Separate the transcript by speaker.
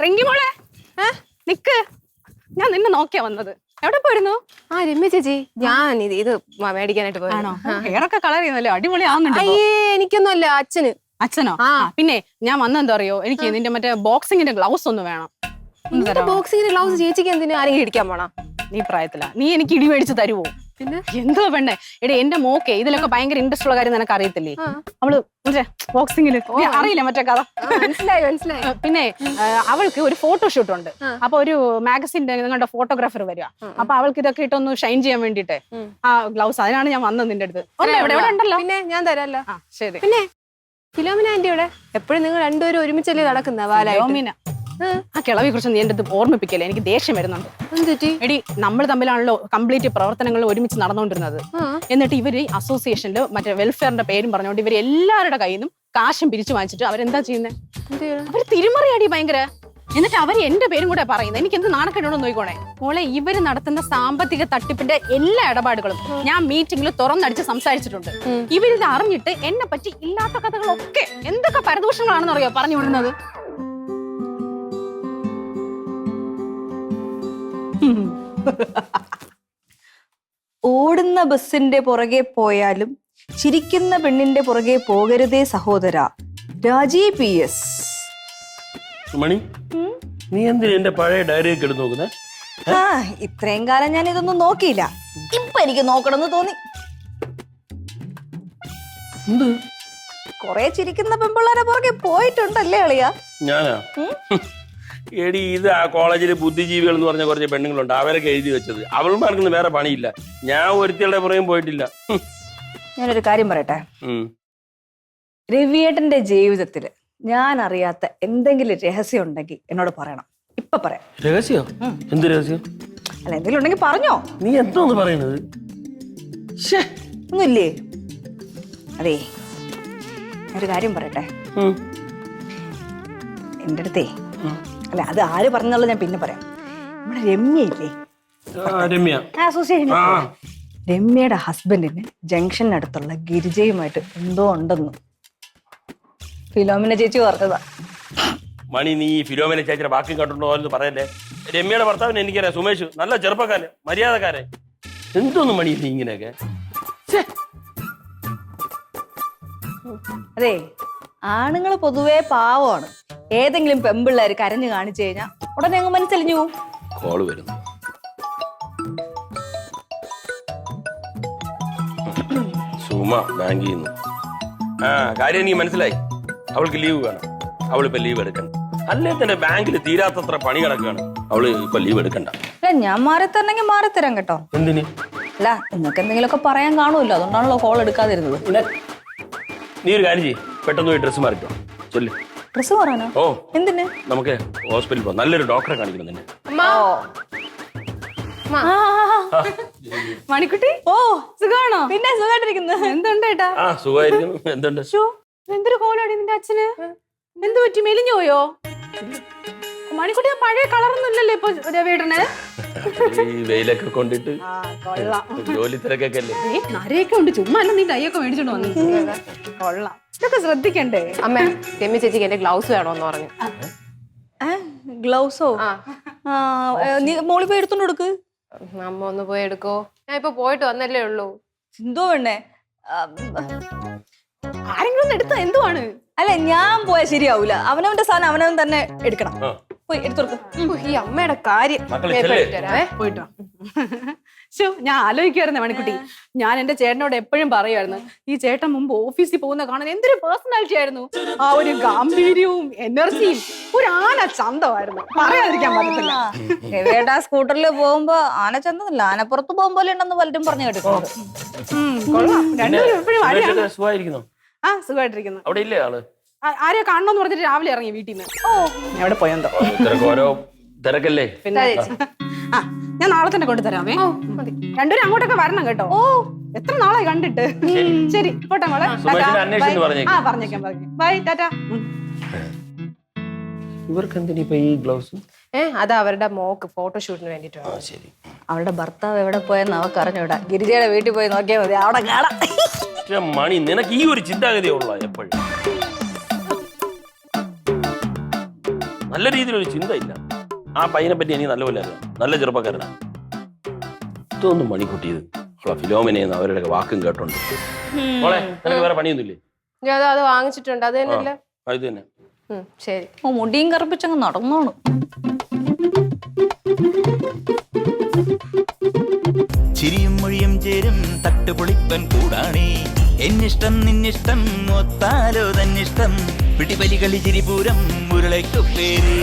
Speaker 1: റിങ്കി മോളെ നിക്ക്, ഞാൻ നിന്നെ നോക്കിയാ വന്നത്. എവിടെ പോയിരുന്നു?
Speaker 2: രമ്യ ചേച്ചി, ഞാൻ ഇത് മേടിക്കാനായിട്ട് പോയാണോ?
Speaker 1: ഹെയറൊക്കെ കളർ ചെയ്യുന്നല്ലോ, അടിപൊളി ആവുന്നുണ്ട്.
Speaker 2: എനിക്കൊന്നുമല്ല,
Speaker 1: അച്ഛനോ? പിന്നെ ഞാൻ വന്നെന്താ അറിയോ, എനിക്ക് നിന്റെ മറ്റേ ബോക്സിങ്ങിന്റെ ഗ്ലൗസ് ഒന്ന് വേണം.
Speaker 2: ബോക്സിങ്ങിന്റെ ഗ്ലൗസ് ചേച്ചിക്ക് എന്തിനു ആരെങ്കിലും ഇടിക്കാൻ പോണ?
Speaker 1: നീ പ്രായത്തില, നീ എനിക്ക് ഇടി മേടിച്ച് തരുവോ?
Speaker 2: പിന്നെ
Speaker 1: എന്തോ പെണ്ണെ, എടേ എന്റെ മോക്കെ ഇതിലൊക്കെ ഭയങ്കര ഇൻട്രസ്റ്റ് ഉള്ള കാര്യം നിനക്ക് അറിയത്തില്ലേ? അവള് ബോക്സിങ്ങില് അറിയില്ല മറ്റേ കഥ.
Speaker 2: മനസ്സിലായി.
Speaker 1: പിന്നെ അവൾക്ക് ഒരു ഫോട്ടോഷൂട്ട് ഉണ്ട്. അപ്പൊ ഒരു മാഗസിന്റെ നിങ്ങളുടെ ഫോട്ടോഗ്രാഫർ വരിക. അപ്പൊ അവൾക്ക് ഇതൊക്കെ ഇട്ടൊന്ന് ഷൈൻ ചെയ്യാൻ വേണ്ടിട്ട് ആ ഗ്ലൗസ്, അതിനാണ് ഞാൻ വന്നത് നിന്റെ അടുത്ത്. എവിടെ ഉണ്ടല്ലോ?
Speaker 2: പിന്നെ ഞാൻ തരാമല്ലോ.
Speaker 1: ശരി.
Speaker 2: പിന്നെ ഫിലോമിന ആന്റിയുടെ എപ്പോഴും നിങ്ങൾ രണ്ടുപേരും ഒരുമിച്ചല്ലേ നടക്കുന്ന? ഫിലോമിന
Speaker 1: ആ കിളവിയെ കുറിച്ച് നീ എന്റെ അടുത്ത് ഓർമ്മിപ്പിക്കല്ലേ, എനിക്ക് ദേഷ്യം വരുന്നുണ്ട്. എടി, നമ്മൾ തമ്മിലാണല്ലോ കംപ്ലീറ്റ് പ്രവർത്തനങ്ങൾ ഒരുമിച്ച് നടന്നുകൊണ്ടിരുന്നത്. എന്നിട്ട് ഇവര് അസോസിയേഷനില് മറ്റേ വെൽഫെയറിന്റെ പേരും പറഞ്ഞുകൊണ്ട് ഇവര് എല്ലാവരുടെ കയ്യിൽ നിന്നും കാശും പിരിച്ചു വാങ്ങിച്ചിട്ട് അവരെന്താ ചെയ്യുന്നത്? അവര് തിരിമറിയാടി ഭയങ്കര. എന്നിട്ട് അവര് എന്റെ പേരും കൂടെ പറയുന്നത്. എനിക്ക് എന്ത് നാണക്കേടുണ്ടെന്ന് നോക്കിക്കോണേ മോളെ. ഇവര് നടത്തുന്ന സാമ്പത്തിക തട്ടിപ്പിന്റെ എല്ലാ ഇടപാടുകളും ഞാൻ മീറ്റിംഗിൽ തുറന്നടിച്ച് സംസാരിച്ചിട്ടുണ്ട്. ഇവരിത് അറിഞ്ഞിട്ട് എന്നെ പറ്റി ഇല്ലാത്ത കഥകളൊക്കെ എന്തൊക്കെ പരദൂഷണങ്ങളാണെന്ന് അറിയോ പറഞ്ഞു വിടുന്നത്.
Speaker 3: ഓടുന്ന ബസിന്റെ പുറകെ പോയാലും ചിരിക്കുന്ന പെണ്ണിന്റെ പുറകെ പോകരുതേ സഹോദര. രാജി PS.
Speaker 4: മണി, നീ എന്തിനാ എന്റെ പഴയ ഡയറിയൊക്കെ എടുത്ത് നോക്കുന്നേ?
Speaker 3: ഇത്രയും കാലം ഞാൻ ഇതൊന്നും നോക്കിയില്ല, ഇപ്പൊ എനിക്ക് നോക്കണമെന്ന് തോന്നി. കൊറേ ചിരിക്കുന്ന പെൺപിള്ളേരെ പുറകെ പോയിട്ടുണ്ടല്ലേ അളിയാ?
Speaker 4: ഞാനാ? എടി, ഇത് ആ കോളേജിലെ ബുദ്ധിജീവികൾ എന്ന് പറഞ്ഞ കുറച്ച് പെണ്ണുങ്ങളുണ്ട്, അവരൊക്കെ എഴുതി വെച്ചത്. അവൾമാർക്കൊന്നും വേറെ പണിയില്ല. ഞാൻ ഒരുത്തിയുടെ പുറകെ പോയിട്ടില്ല.
Speaker 3: ഞാനൊരു കാര്യം പറയട്ടെ. രവിയേട്ടന്റെ ജീവിതത്തില് ഞാൻ അറിയാത്ത എന്തെങ്കിലും രഹസ്യം ഉണ്ടെങ്കിൽ എന്നോട് പറയണം. ഇപ്പൊ പറയാം.
Speaker 4: രഹസ്യം? എന്ത് രഹസ്യം?
Speaker 3: അല്ല, എന്തെങ്കിലും ഉണ്ടെങ്കിൽ പറഞ്ഞോ.
Speaker 4: നീ എന്തോന്ന് പറയണത്?
Speaker 3: ഒന്നുമില്ലേ? അതേ, ഒരു കാര്യം പറയട്ടെ. എന്റെ അടുത്തേ, അല്ല അത് ആര് പറഞ്ഞുള്ള ഞാൻ പിന്നെ പറയാം. നമ്മുടെ രമ്യ ഇല്ലേ, അസോസിയേഷൻ, രമ്യയുടെ ഹസ്ബൻഡിന് ജംഗ്ഷനടുത്തുള്ള ഗിരിജയുമായിട്ട് എന്തോ ഉണ്ടെന്നു ഫിലോമിന ചേച്ചി പറഞ്ഞതാ.
Speaker 4: മണി, നീ ഫിലോമിന ചേച്ചിയുടെ ബാക്കി കണ്ടിട്ടുണ്ടോ എന്ന് പറയല്ലേ. രമ്യയുടെ ഭർത്താവിന് എനിക്കറിയാം, സുമേഷ്, നല്ല ചെറുപ്പക്കാരൻ, മര്യാദക്കാരൻ. എന്തോന്ന് മണി നീ ഇങ്ങനെയൊക്കെ?
Speaker 3: അതെ, ആണുങ്ങൾ പൊതുവേ പാവമാണ്. ഏതെങ്കിലും പെമ്പിള്ളേര് കരഞ്ഞു കാണിച്ചു കഴിഞ്ഞാൽ ഉടനെ അങ്ങ് മനസ്സലിഞ്ഞു പോവും.
Speaker 4: കോള് വരുന്നു. സുമ ബാങ്കിൽ നിന്ന്. കാര്യം നീ മനസ്സിലായി. അവൾക്ക് ലീവ് വേണം. അവളിപ്പോ ലീവ് എടുക്കണം. അല്ലേ തന്നെ ബാങ്കിൽ തീരാത്തത്ര പണി കിടക്കുകയാണ്. അവള് ഇപ്പൊ ലീവ് എടുക്കണ്ട.
Speaker 3: അല്ല, ഞാൻ മാറിത്തരണമെങ്കിൽ മാറിത്തരാം കേട്ടോ.
Speaker 4: എന്തിന്?
Speaker 3: അല്ല, നിങ്ങൾക്ക് എന്തെങ്കിലുമൊക്കെ പറയാൻ കാണുമല്ലോ, അതുകൊണ്ടാണല്ലോ കോൾ എടുക്കാതിരുന്നത്.
Speaker 4: നീ ഒരു കാര്യം ചെയ്യ്, പെട്ടെന്ന് പോയി ഡ്രസ്സ് മാറിക്കോ. ചൊല്ലു.
Speaker 3: ഡ്രസ്സ് മാറാനോ?
Speaker 4: ഓ,
Speaker 3: എന്തിന്?
Speaker 4: നമുക്ക് ഹോസ്പിറ്റലിൽ പോകാം. നല്ലൊരു ഡോക്ടറെ കാണിക്കണം തന്നെ.
Speaker 1: മണിക്കുട്ടി, ഓ സുഖാണോ?
Speaker 3: പിന്നെ സുഖമായിട്ടിരിക്കുന്നു.
Speaker 1: എന്തുണ്ട് ഏട്ടാ?
Speaker 4: സുഖമായിരിക്കുന്നു. എന്തുണ്ട്?
Speaker 1: എന്തൊരു കോലാടി നിന്റെ അച്ഛന്? എന്ത് പറ്റി, മെലിഞ്ഞു പോയോ? മണിക്കുട്ടി പഴയ കളറൊന്നുമില്ലല്ലോ ഇപ്പൊ രവിയേട്ടന്.
Speaker 4: ഈ വെയിലൊക്കെ കൊണ്ടിട്ട് ജോലി തിരക്കൊക്കെ അല്ലേ.
Speaker 1: നരയൊക്കെ ഉണ്ട്, ചുമ്മാ അല്ല നീ ഡൈയൊക്കെ മേടിച്ചോണ്ട് വന്നു. കൊള്ളാം, ഇതൊക്കെ ശ്രദ്ധിക്കണ്ടേ?
Speaker 2: അമ്മ, രമ്യ ചേച്ചിക്ക് എന്റെ ഗ്ലൗസ് വേണോന്ന് പറഞ്ഞു.
Speaker 3: ഗ്ലൗസോ? നീ മോളി പോയി എടുത്തോണ്ട് കൊടുക്ക്.
Speaker 2: അമ്മ ഒന്ന് പോയി എടുക്കോ. ഞാൻ ഇപ്പൊ പോയിട്ട് വന്നല്ലേ ഉള്ളൂ.
Speaker 3: എന്തോ വേണ്ടേ?
Speaker 1: ആരെങ്കിലും ഒന്ന് എടുത്താ എന്തുവാണ്?
Speaker 3: അല്ല, ഞാൻ പോയാൽ ശരിയാവൂല. അവനവന്റെ സാധനം അവനവൻ തന്നെ എടുക്കണം. പോയി എടുത്തോടുക്ക്.
Speaker 2: ഈ അമ്മയുടെ കാര്യം
Speaker 1: പോയിട്ടോ. ഞാൻ ആലോചിക്കുവായിരുന്നു മണിക്കുട്ടി, ഞാൻ എന്റെ ചേട്ടനോട് എപ്പോഴും പറയുമായിരുന്നു, ഈ ചേട്ടൻ മുമ്പ് ഓഫീസിൽ പോകുന്ന കാണാൻ എന്തൊരു പേഴ്സണാലിറ്റി ആയിരുന്നു. ആ ഒരു ഗാംഭീര്യവും എനർജിയും ഒരു ആന ചന്തമായിരുന്നു, പറയാതിരിക്കാൻ പറ്റത്തില്ല.
Speaker 3: രവിയേട്ടാ സ്കൂട്ടറിൽ പോകുമ്പോ ആന ചന്തല്ല, ആനപ്പുറത്ത് പോകുമ്പോ ഉണ്ടെന്ന് പലരും പറഞ്ഞു കേട്ടിട്ടുണ്ട്.
Speaker 1: കൊള്ളാം, രണ്ടുപേരും എപ്പോഴും
Speaker 4: സുഖമായിരിക്കുന്നു.
Speaker 1: സുഖമായിട്ടിരിക്കുന്നു.
Speaker 4: അവിടെ ഇല്ലേ ആള്?
Speaker 1: ആരെയോ കാണണമെന്ന് പറഞ്ഞിട്ട് രാവിലെ ഇറങ്ങി വീട്ടിൽ നിന്ന്. എവിടെ പോയെന്തോ.
Speaker 4: ഓരോ തിരക്കല്ലേ.
Speaker 1: പിന്നെ ഞാൻ നാളെ തന്നെ കൊണ്ടുതരാമേ. രണ്ടുപേരും അങ്ങോട്ടൊക്കെ വരണം കേട്ടോ. ഓ, എത്ര നാളായി കണ്ടിട്ട്. ശരി, പോട്ടെ മോളെ. പറഞ്ഞേക്കാം. ബൈ, ടാറ്റാ.
Speaker 4: ഇവർക്ക് എന്തിനാ ഇപ്പൊ ഈ ഗ്ലൗസ്?
Speaker 2: അത് അവരുടെ മോക്ക് ഫോട്ടോഷൂട്ടിന് വേണ്ടിട്ടാണ്.
Speaker 4: ശരി.
Speaker 3: അവളുടെ ഭർത്താവ് എവിടെ പോയെന്ന് അവർക്ക് അറിഞ്ഞൂടാ. ഗിരിജയുടെ വീട്ടിൽ പോയി നോക്കിയാൽ മതി, അവിടെ കാണാം.
Speaker 4: മണി, നിനക്ക് ഈ ഒരു ചിന്താഗതിയുള്ള എപ്പോഴും. നല്ല രീതിയിലൊരു ചിന്തയില്ല. ആ പയ്യനെ പറ്റി എനിക്ക് നല്ലപോലെ അറിയാം. നല്ല ചെറുപ്പക്കാരനാണ്. ഇതൊന്നും മണിക്കുട്ടിയത് ഫിലോമിനെന്ന് അവരുടെ വാക്കും കേട്ടോണ്ട്. മോളെ നിനക്ക് വേറെ പണിയൊന്നുമില്ലേ?
Speaker 2: ഞാൻ അത് വാങ്ങിച്ചിട്ടുണ്ട്. അത് തന്നെയല്ലേ?
Speaker 4: ഇത് തന്നെ.
Speaker 2: ശരി.
Speaker 5: മുടിയും കറുപ്പിച്ചങ്ങ് നടന്നോണു.
Speaker 6: ചിരിയും മൊഴിയും ചേരും തട്ടുപൊളിപ്പൻ കൂടാണേ. എന്നിഷ്ടം നിന്നിഷ്ടം ഒത്താലോ തന്നിഷ്ടം പിടിപലി കളി ചിരിപൂരം മുരളയ്ക്കു പേര്.